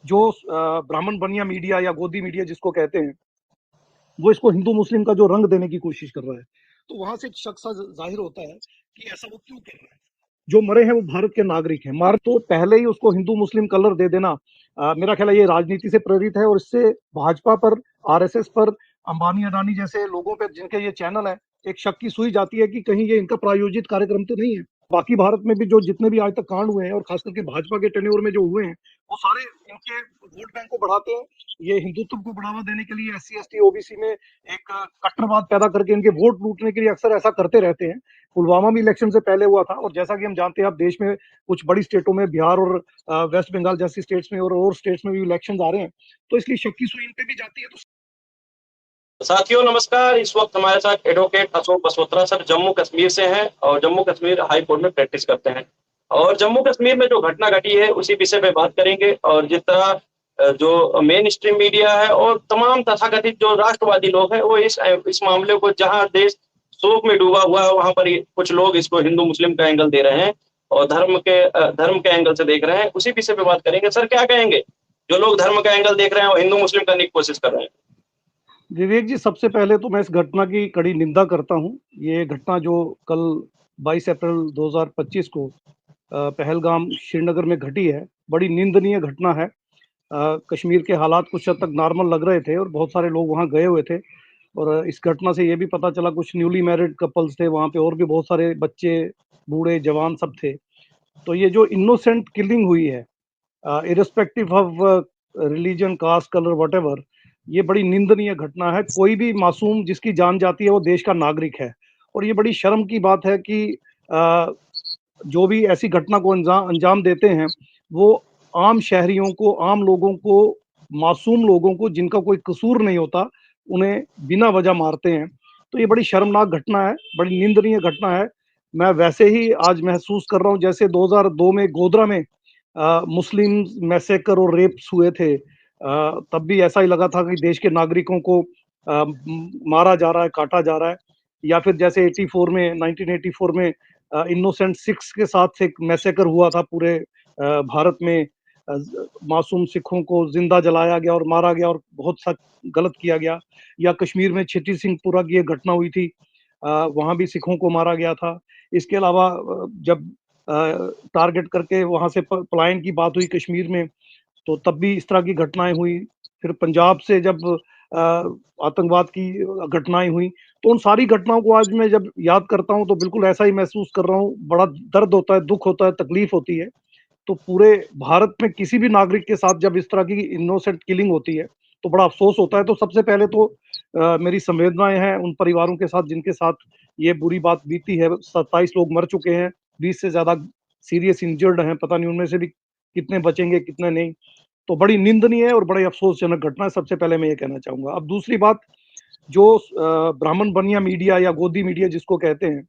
जो ब्राह्मण बनिया मीडिया या गोदी मीडिया जिसको कहते हैं, वो इसको हिंदू मुस्लिम का जो रंग देने की कोशिश कर रहा है। तो वहां से एक शक सा जाहिर होता है कि ऐसा वो क्यों कर रहा है। जो मरे हैं वो भारत के नागरिक हैं, मार तो पहले ही उसको हिंदू मुस्लिम कलर दे देना, मेरा ख्याल है ये राजनीति से प्रेरित है, और इससे भाजपा पर, आरएसएस पर, अंबानी अडानी जैसे लोगों पे जिनके ये चैनल है, एक शक की सुई जाती है कि कहीं ये इनका प्रायोजित कार्यक्रम तो नहीं है। बाकी भारत में भी जो जितने भी आज तक कांड हुए हैं, और खास करके भाजपा के टेन्योर में जो हुए हैं, वो सारे इनके वोट बैंक को बढ़ाते हैं। ये हिंदुत्व को बढ़ावा देने के लिए एससी एसटी ओबीसी में एक कट्टरवाद पैदा करके इनके वोट लूटने के लिए अक्सर ऐसा करते रहते हैं। पुलवामा भी इलेक्शन से पहले हुआ था, और जैसा कि हम जानते हैं अब देश में कुछ बड़ी स्टेटों में, बिहार और वेस्ट बंगाल जैसी स्टेट्स में और स्टेट्स में भी इलेक्शन आ रहे हैं, तो इसलिए शक की सुई इन पे भी जाती है। तो साथियों नमस्कार। इस वक्त हमारे साथ एडवोकेट अशोक बसोत्रा सर जम्मू कश्मीर से हैं और जम्मू कश्मीर हाई कोर्ट में प्रैक्टिस करते हैं। और जम्मू कश्मीर में जो घटना घटी है उसी विषय पे बात करेंगे। और जिस तरह जो मेन स्ट्रीम मीडिया है और तमाम तथाकथित जो राष्ट्रवादी लोग हैं वो इस मामले को, जहां देश शोक में डूबा हुआ है, वहां पर कुछ लोग इसको हिंदू मुस्लिम का एंगल दे रहे हैं और धर्म के एंगल से देख रहे हैं। उसी विषय पे बात करेंगे। सर क्या कहेंगे, जो लोग धर्म का एंगल देख रहे हैं और हिंदू मुस्लिम करने की कोशिश कर रहे हैं? विवेक जी, सबसे पहले तो मैं इस घटना की कड़ी निंदा करता हूं। ये घटना जो कल 22 अप्रैल 2025 को पहलगाम श्रीनगर में घटी है, बड़ी निंदनीय घटना है। कश्मीर के हालात कुछ हद तक नॉर्मल लग रहे थे और बहुत सारे लोग वहां गए हुए थे, और इस घटना से ये भी पता चला कुछ न्यूली मैरिड कपल्स थे वहां पे, और भी बहुत सारे बच्चे, बूढ़े, जवान सब थे। तो ये जो इनोसेंट किलिंग हुई है, irrespective of religion, caste, colour, whatever, ये बड़ी निंदनीय घटना है। कोई भी मासूम जिसकी जान जाती है वो देश का नागरिक है, और ये बड़ी शर्म की बात है कि अ, जो भी ऐसी घटना को अंजाम देते हैं, वो आम शहरियों को, आम लोगों को, मासूम लोगों को जिनका कोई कसूर नहीं होता, उन्हें बिना वजह मारते हैं। तो ये बड़ी शर्मनाक घटना है, बड़ी निंदनीय घटना है। मैं वैसे ही आज महसूस कर रहा हूँ जैसे 2002 में गोधरा में मुस्लिम मैसेकर और रेप्स हुए थे, तब भी ऐसा ही लगा था कि देश के नागरिकों को मारा जा रहा है, काटा जा रहा है। या फिर जैसे 84 में, 1984 में इनोसेंट सिख्स के साथ एक मैसेकर हुआ था पूरे भारत में। मासूम सिखों को जिंदा जलाया गया और मारा गया और बहुत सा गलत किया गया। या कश्मीर में छिटी सिंहपुरा की एक घटना हुई थी, वहां भी सिखों को मारा गया था। इसके अलावा जब टारगेट करके वहां से पलायन की बात हुई कश्मीर में, तो तब भी इस तरह की घटनाएं हुई। फिर पंजाब से जब आतंकवाद की घटनाएं हुई, तो उन सारी घटनाओं को आज मैं जब याद करता हूं तो बिल्कुल ऐसा ही महसूस कर रहा हूं। बड़ा दर्द होता है, दुख होता है, तकलीफ होती है। तो पूरे भारत में किसी भी नागरिक के साथ जब इस तरह की इनोसेंट किलिंग होती है तो बड़ा अफसोस होता है। तो सबसे पहले तो मेरी संवेदनाएं हैं उन परिवारों के साथ जिनके साथ ये बुरी बात बीती है। 27 लोग मर चुके हैं, 20 से ज्यादा सीरियस इंजर्ड हैं, पता नहीं उनमें से भी कितने बचेंगे कितने नहीं। तो बड़ी निंदनीय है और बड़ी अफसोसजनक घटना है, सबसे पहले मैं ये कहना चाहूंगा। अब दूसरी बात, जो ब्राह्मण बनिया मीडिया या गोदी मीडिया जिसको कहते हैं,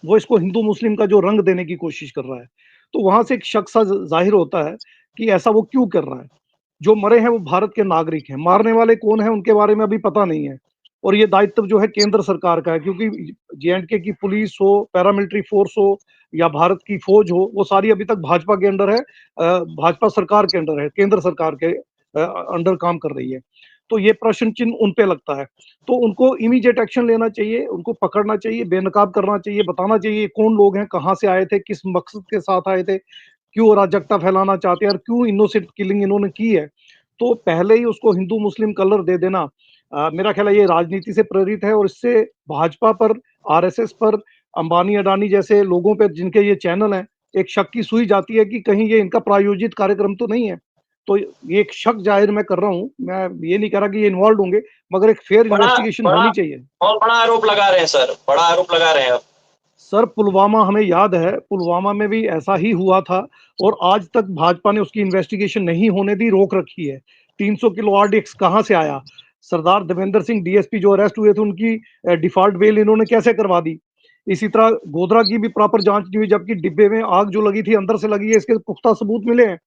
वो इसको हिंदू मुस्लिम का जो रंग देने की कोशिश कर रहा है। तो वहां से एक शक सा जाहिर होता है कि ऐसा वो क्यों कर रहा है। जो मरे हैं वो भारत के नागरिक हैं, मारने वाले कौन है उनके बारे में अभी पता नहीं है। और ये दायित्व जो है केंद्र सरकार का है, क्योंकि जेएंडके की पुलिस हो, पैरामिलिट्री फोर्स हो या भारत की फौज हो, वो सारी अभी तक भाजपा के अंडर है, भाजपा सरकार के अंडर है, केंद्र सरकार के अंडर काम कर रही है। तो ये प्रश्न चिन्ह उन पे लगता है। तो उनको इमीडिएट एक्शन लेना चाहिए, उनको पकड़ना चाहिए, बेनकाब करना चाहिए, बताना चाहिए कौन लोग हैं, कहाँ से आए थे, किस मकसद के साथ आए थे, क्यों अराजकता फैलाना चाहते हैं और क्यों इनोसेंट किलिंग इन्होंने की है। तो पहले ही उसको हिंदू मुस्लिम कलर दे देना, मेरा ख्याल है ये राजनीति से प्रेरित है, और इससे भाजपा पर, आरएसएस पर, अंबानी अडानी जैसे लोगों पे जिनके ये चैनल हैं, एक शक की सुई जाती है कि कहीं ये इनका प्रायोजित कार्यक्रम तो नहीं है। तो ये एक शक जाहिर मैं कर रहा हूँ, मैं ये नहीं कह रहा कि ये इन्वॉल्व होंगे, मगर एक फेयर बड़ा इन्वेस्टिगेशन बड़ा होनी चाहिए। और बड़ा आरोप लगा रहे हैं सर, बड़ा आरोप लगा रहे हैं आप। सर, पुलवामा हमें याद है, पुलवामा में भी ऐसा ही हुआ था, और आज तक भाजपा ने उसकी इन्वेस्टिगेशन नहीं होने दी, रोक रखी है। 300 किलो आरडीएक्स कहाँ से आया? सरदार देवेंद्र सिंह डीएसपी जो अरेस्ट हुए थे, उनकी डिफॉल्ट बेल इन्होंने कैसे करवा दी? इसी तरह गोधरा की भी प्रॉपर जांच नहीं हुई, जबकि डिब्बे में आग जो लगी थी अंदर से लगी है, इसके पुख्ता सबूत मिले हैं।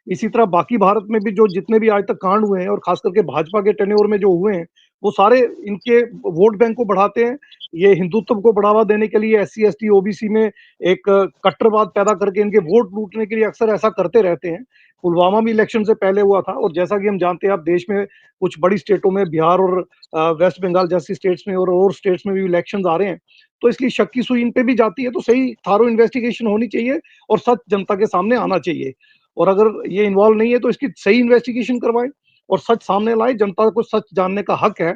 इसी तरह बाकी भारत में भी जो जितने भी आज तक कांड हुए हैं, और खास करके भाजपा के टेन्योर में जो हुए हैं, वो सारे इनके वोट बैंक को बढ़ाते हैं। ये हिंदुत्व को बढ़ावा देने के लिए एससी, एसटी, ओबीसी में एक कट्टरवाद पैदा करके इनके वोट लूटने के लिए अक्सर ऐसा करते रहते हैं। पुलवामा में इलेक्शन से पहले हुआ था, और जैसा कि हम जानते हैं, अब देश में कुछ बड़ी स्टेटों में, बिहार और वेस्ट बंगाल जैसी स्टेट्स में और स्टेट्स में भी इलेक्शंस आ रहे हैं। तो इसलिए शक की सुई इन पे भी जाती है, तो सही थारो इन्वेस्टिगेशन होनी चाहिए और सच जनता के सामने आना चाहिए। और अगर ये इन्वॉल्व नहीं है तो इसकी सही इन्वेस्टिगेशन करवाएं और सच सामने लाए। जनता को सच जानने का हक है।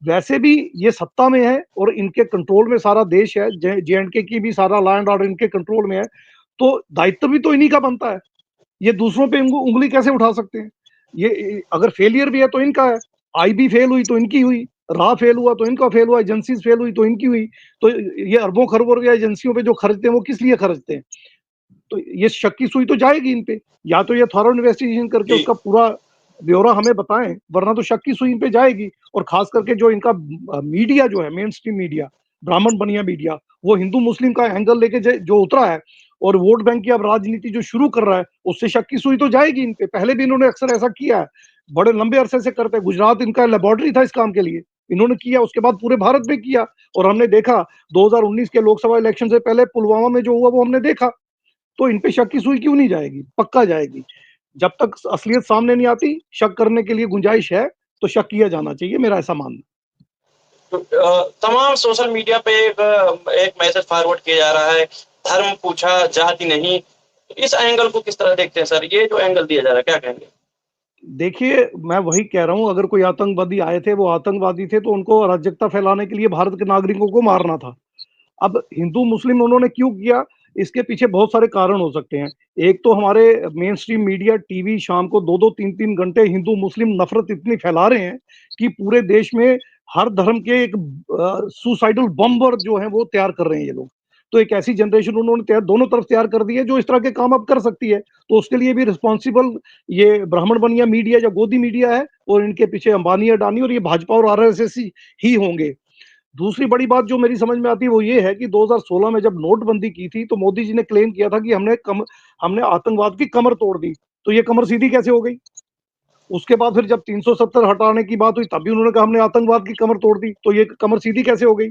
वैसे भी ये सत्ता में है और इनके कंट्रोल में सारा देश है, जे-एंड-के की भी सारा लॉ एंड ऑर्डर इनके कंट्रोल में है, तो दायित्व भी तो इन्हीं का बनता है। ये दूसरों पे उंगली कैसे उठा सकते हैं? ये अगर फेलियर भी है तो इनका है। आईबी फेल हुई तो इनकी हुई, रा फेल हुआ तो इनका फेल हुआ, एजेंसीज फेल हुई तो इनकी हुई। तो ये अरबों खरबों रुपया एजेंसियों पे जो खर्चते हैं वो किस लिए खर्चते हैं? तो ये शक की सुई तो जाएगी इन पे। या तो ये थॉरो इन्वेस्टिगेशन करके जी। उसका पूरा ब्यौरा हमें बताएं, वरना तो शक की सुई इन पे जाएगी। और खास करके जो इनका मीडिया जो है, मेन स्ट्रीम मीडिया, ब्राह्मण बनिया मीडिया, वो हिंदू मुस्लिम का एंगल लेके जो उतरा है और वोट बैंक की अब राजनीति जो शुरू कर रहा है, उससे शक की सुई तो जाएगी इन पे। पहले भी इन्होंने अक्सर ऐसा किया है, बड़े लंबे अरसे से करते हैं। गुजरात इनका लेबोरेटरी था इस काम के लिए, इन्होंने किया, उसके बाद पूरे भारत में किया। और हमने देखा 2019 के लोकसभा इलेक्शन से पहले पुलवामा में जो हुआ वो हमने देखा। तो इन पे शक की सुई क्यों नहीं जाएगी? पक्का जाएगी। जब तक असलियत सामने नहीं आती, शक करने के लिए गुंजाइश है, तो शक किया जाना चाहिए, मेरा ऐसा मानना है। तो तमाम सोशल मीडिया पे एक मैसेज फॉरवर्ड किया जा रहा है, धर्म पूछा जाति नहीं। इस एंगल को किस तरह देखते हैं सर? ये जो एंगल दिया जा रहा है, क्या कहेंगे? देखिए, मैं वही कह रहा हूँ, अगर कोई आतंकवादी आए थे, वो आतंकवादी थे, तो उनको अराजकता फैलाने के लिए भारत के नागरिकों को मारना था। अब हिंदू मुस्लिम उन्होंने क्यों किया, इसके पीछे बहुत सारे कारण हो सकते हैं। एक तो हमारे मेन स्ट्रीम मीडिया, टीवी शाम को 2-2 3-3 घंटे हिंदू मुस्लिम नफरत इतनी फैला रहे हैं कि पूरे देश में हर धर्म के एक सुसाइडल बम्बर जो है वो तैयार कर रहे हैं ये लोग। तो एक ऐसी जनरेशन उन्होंने दोनों तरफ तैयार कर दी है जो इस तरह के काम अब कर सकती है। तो उसके लिए भी रिस्पॉन्सिबल ये ब्राह्मण बनिया मीडिया या गोदी मीडिया है, और इनके पीछे अंबानी, अडानी और ये भाजपा और आरएसएस ही होंगे। दूसरी बड़ी बात जो मेरी समझ में आती है वो ये है कि 2016 में जब नोटबंदी की थी, तो मोदी जी ने क्लेम किया था कि हमने आतंकवाद की कमर तोड़ दी। तो ये कमर सीधी कैसे हो गई? उसके बाद फिर जब 370 हटाने की बात हुई, तब भी उन्होंने कहा हमने आतंकवाद की कमर तोड़ दी। तो ये कमर सीधी कैसे हो गई?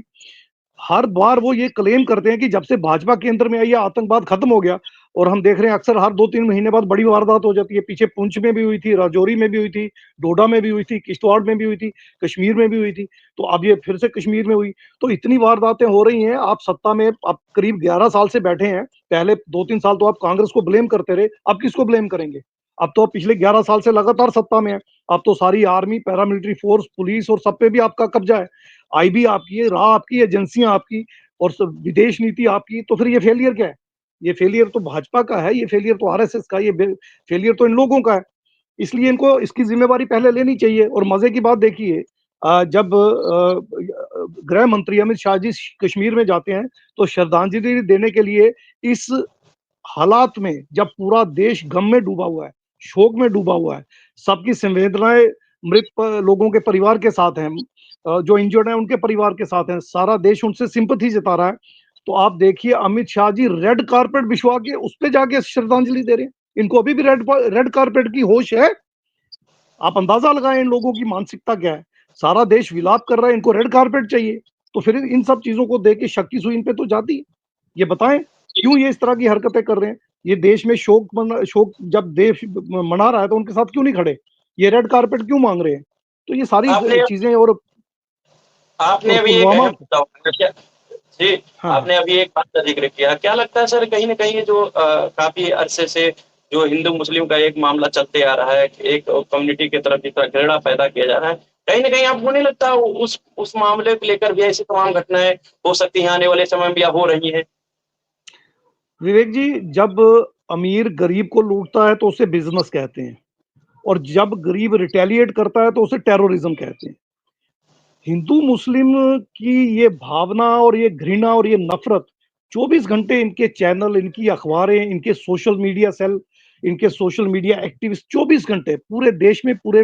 हर बार वो ये क्लेम करते हैं कि जब से भाजपा केंद्र में आई है, आतंकवाद खत्म हो गया। और हम देख रहे हैं अक्सर हर 2-3 महीने बाद बड़ी वारदात हो जाती है। पीछे पुंछ में भी हुई थी, राजौरी में भी हुई थी, डोडा में भी हुई थी, किश्तवाड़ में भी हुई थी, कश्मीर में भी हुई थी। तो अब ये फिर से कश्मीर में हुई। तो इतनी वारदातें हो रही हैं। आप सत्ता में आप करीब 11 साल से बैठे हैं। पहले 2-3 साल तो आप कांग्रेस को ब्लेम करते रहे, अब किसको ब्लेम करेंगे? अब तो आप पिछले 11 साल से लगातार सत्ता में हैं। अब तो सारी आर्मी, पैरामिलिट्री फोर्स, पुलिस और सब पे भी आपका कब्जा है। आईबी आपकी है, रा आपकी, एजेंसियां आपकी, और सब विदेश नीति आपकी। तो फिर ये फेलियर क्या है? ये फेलियर तो भाजपा का है, ये फेलियर तो आरएसएस का, ये फेलियर तो इन लोगों का है। इसलिए इनको इसकी जिम्मेवारी पहले लेनी चाहिए। और मजे की बात देखिए, जब गृह मंत्री अमित शाह जी कश्मीर में जाते हैं, तो श्रद्धांजलि देने के लिए इस हालात में, जब पूरा देश गम में डूबा हुआ है, शोक में डूबा हुआ है, सबकी संवेदनाएं मृत लोगों के परिवार के साथ हैं, जो इंजर्ड हैं उनके परिवार के साथ हैं, सारा देश उनसे सिंपैथी जता रहा है। तो आप देखिए, अमित शाह जी रेड कारपेट बिछवा के उस पे जाके श्रद्धांजलि दे रहे हैं। इनको अभी भी रेड कारपेट की होश है। आप अंदाजा लगाएं इन लोगों की मानसिकता क्या है। सारा देश विलाप कर रहा है, इनको रेड कारपेट चाहिए। तो फिर इन सब चीजों को देख के शक की सुई इन पे तो जाती है। ये बताएं क्यों ये इस तरह की हरकतें कर रहे हैं? ये देश में शोक जब देश मना रहा है तो उनके साथ क्यों नहीं खड़े? ये रेड कारपेट क्यों मांग रहे हैं? तो ये सारी आपने चीजें और आपने अभी एक अहम पुलवामा। मुद्दा उठाया जी। हाँ, आपने अभी एक बात का जिक्र किया, क्या लगता है सर, कहीं ना कहीं जो काफी अरसे से जो हिंदू मुस्लिम का एक मामला चलते आ रहा है, एक कम्युनिटी की तरफ जिस तरह घृणा पैदा किया जा रहा है, कहीं ना कहीं आपको नहीं लगता उस मामले को लेकर भी ऐसी तमाम घटनाएं हो सकती हैं आने वाले समय में या हो रही हैं? विवेक जी, जब अमीर गरीब को लूटता है तो उसे बिजनेस कहते हैं, और जब गरीब रिटेलिएट करता है तो उसे टेररिज्म कहते हैं। हिंदू मुस्लिम की ये भावना और ये घृणा और ये नफरत 24 घंटे इनके चैनल, इनकी अखबारें, इनके सोशल मीडिया सेल, इनके सोशल मीडिया एक्टिविस्ट 24 घंटे पूरे देश में, पूरे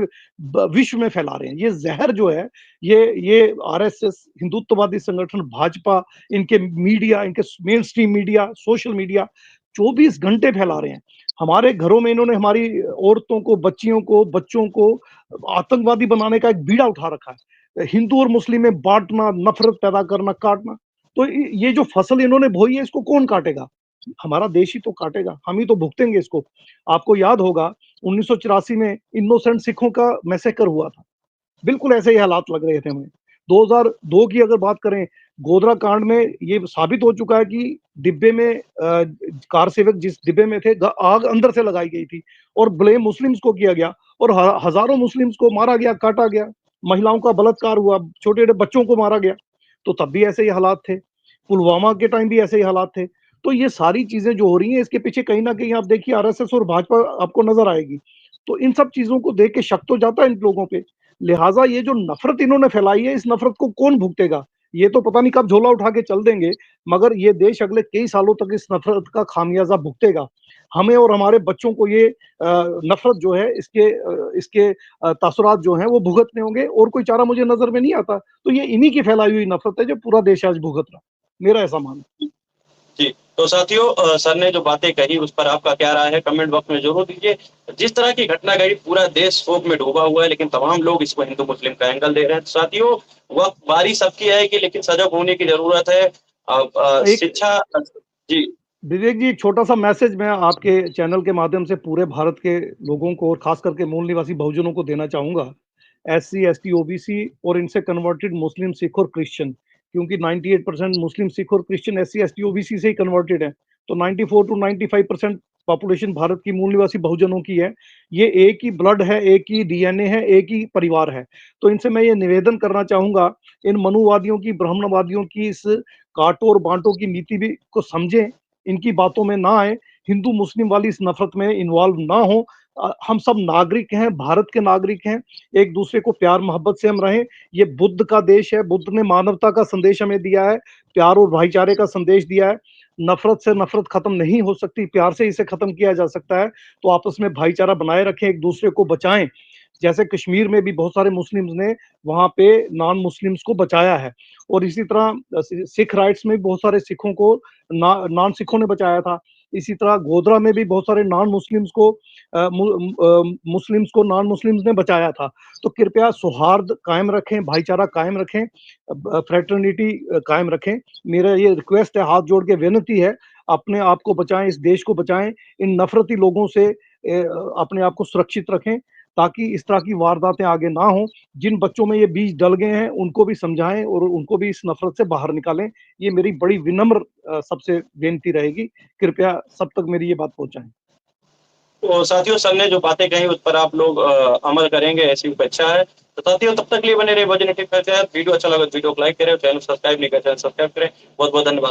विश्व में फैला रहे हैं। ये जहर जो है, ये आरएसएस, हिंदुत्ववादी संगठन, भाजपा, इनके मीडिया, इनके main stream media, social media 24 घंटे फैला रहे हैं। हमारे घरों में इन्होंने हमारी औरतों को, बच्चियों को, बच्चों को आतंकवादी बनाने का एक बीड़ा उठा रखा है। हिंदू और मुस्लिम में बांटना, नफरत पैदा करना, काटना। तो ये जो फसल इन्होंने बोई है, इसको कौन काटेगा? हमारा देश ही तो काटेगा, हम ही तो भुगतेंगे इसको। आपको याद होगा 1984 में इनोसेंट सिखों का मैसेकर हुआ था, बिल्कुल ऐसे ही हालात लग रहे थे हमें। 2002 की अगर बात करें, गोधरा कांड में ये साबित हो चुका है कि डिब्बे में कार सेवक जिस डिब्बे में थे, आग अंदर से लगाई गई थी और ब्लेम मुस्लिम्स को किया गया और हजारों मुस्लिम्स को मारा गया, काटा गया, महिलाओं का बलात्कार हुआ, छोटे छोटे बच्चों को मारा गया। तो तब भी ऐसे ही हालात थे, पुलवामा के टाइम भी ऐसे ही हालात थे। तो ये सारी चीजें जो हो रही हैं, इसके पीछे कहीं ना कहीं आप देखिए आरएसएस और भाजपा आपको नजर आएगी। तो इन सब चीजों को देख के शक तो जाता है इन लोगों पे। लिहाजा ये जो नफरत इन्होंने फैलाई है, इस नफरत को कौन भुगतेगा? ये तो पता नहीं कब झोला उठा के चल देंगे, मगर ये देश अगले कई सालों तक इस नफरत का खामियाजा भुगतेगा। हमें और हमारे बच्चों को ये नफरत जो है, इसके तासुरात जो हैं वो भुगतने होंगे, और कोई चारा मुझे नजर में नहीं आता। तो ये इन्हीं की फैलाई हुई नफरत है जो पूरा देश आज भुगत रहा, मेरा ऐसा मानना है। जी, तो साथियों सर ने जो बातें कही उस पर आपका क्या राय है कमेंट बॉक्स में ज़रूर दीजिए। जिस तरह की घटना घटी पूरा देश शोक में डूबा हुआ है, लेकिन तमाम लोग इसको हिंदू मुस्लिम का एंगल दे रहे हैं। तो साथियों वक़्त बारी सबकी आएगी, लेकिन सजग होने की ज़रूरत है। एक शिक्षा जी, विवेक जी, एक छोटा सा मैसेज मैं आपके चैनल के माध्यम से पूरे भारत के लोगों को और खास करके मूल निवासी बहुजनों को देना चाहूंगा। एससी, एसटी, ओबीसी और इनसे कन्वर्टेड मुस्लिम, सिख और क्रिश्चियन, क्योंकि 98% मुस्लिम, सिख और क्रिश्चियन एससी, एसटी, ओबीसी से ही कन्वर्टेड है। तो 94 टू 95% पॉपुलेशन भारत की मूल निवासी बहुजनों की है। ये एक ही ब्लड है, एक ही डीएनए है, एक ही परिवार है। तो इनसे मैं ये निवेदन करना चाहूंगा, इन मनुवादियों की, ब्राह्मणवादियों की इस काटो और बांटो की नीति भी को समझें, इनकी बातों में ना आए, हिंदू मुस्लिम वाली इस नफरत में इन्वॉल्व ना हो। हम सब नागरिक हैं, भारत के नागरिक हैं, एक दूसरे को प्यार मोहब्बत से हम रहें। ये बुद्ध का देश है, बुद्ध ने मानवता का संदेश हमें दिया है, प्यार और भाईचारे का संदेश दिया है। नफरत से नफरत खत्म नहीं हो सकती, प्यार से इसे खत्म किया जा सकता है। तो आपस में भाईचारा बनाए रखें, एक दूसरे को बचाएं। जैसे कश्मीर में भी बहुत सारे मुस्लिम्स ने वहां पे नॉन मुस्लिम्स को बचाया है, और इसी तरह सिख राइट्स में बहुत सारे सिखों को नॉन सिखों ने बचाया था। इसी तरह गोधरा में भी बहुत सारे नॉन मुस्लिम्स को मुस्लिम्स को नॉन मुस्लिम्स ने बचाया था। तो कृपया सौहार्द कायम रखें, भाईचारा कायम रखें, फ्रेटर्निटी कायम रखें। मेरा ये रिक्वेस्ट है, हाथ जोड़ के विनती है, अपने आप को बचाएं, इस देश को बचाएं, इन नफरती लोगों से अपने आप को सुरक्षित रखें, ताकि इस तरह की वारदातें आगे ना हो। जिन बच्चों में ये बीज डल गए हैं उनको भी समझाएं और उनको भी इस नफरत से बाहर निकालें। ये मेरी बड़ी विनम्र सबसे बेनती रहेगी। कृपया सब तक मेरी ये बात पहुंचाएं। तो साथियों सर ने जो बातें कही उस पर आप लोग अमल करेंगे, ऐसी अपेक्षा है। तो साथियों तब तक के लिए बने रहे वजन टिप करते हैं। वीडियो अच्छा लगा तो वीडियो को लाइक करें, चैनल सब्सक्राइब नहीं करें चैनल सब्सक्राइब करें। बहुत बहुत धन्यवाद।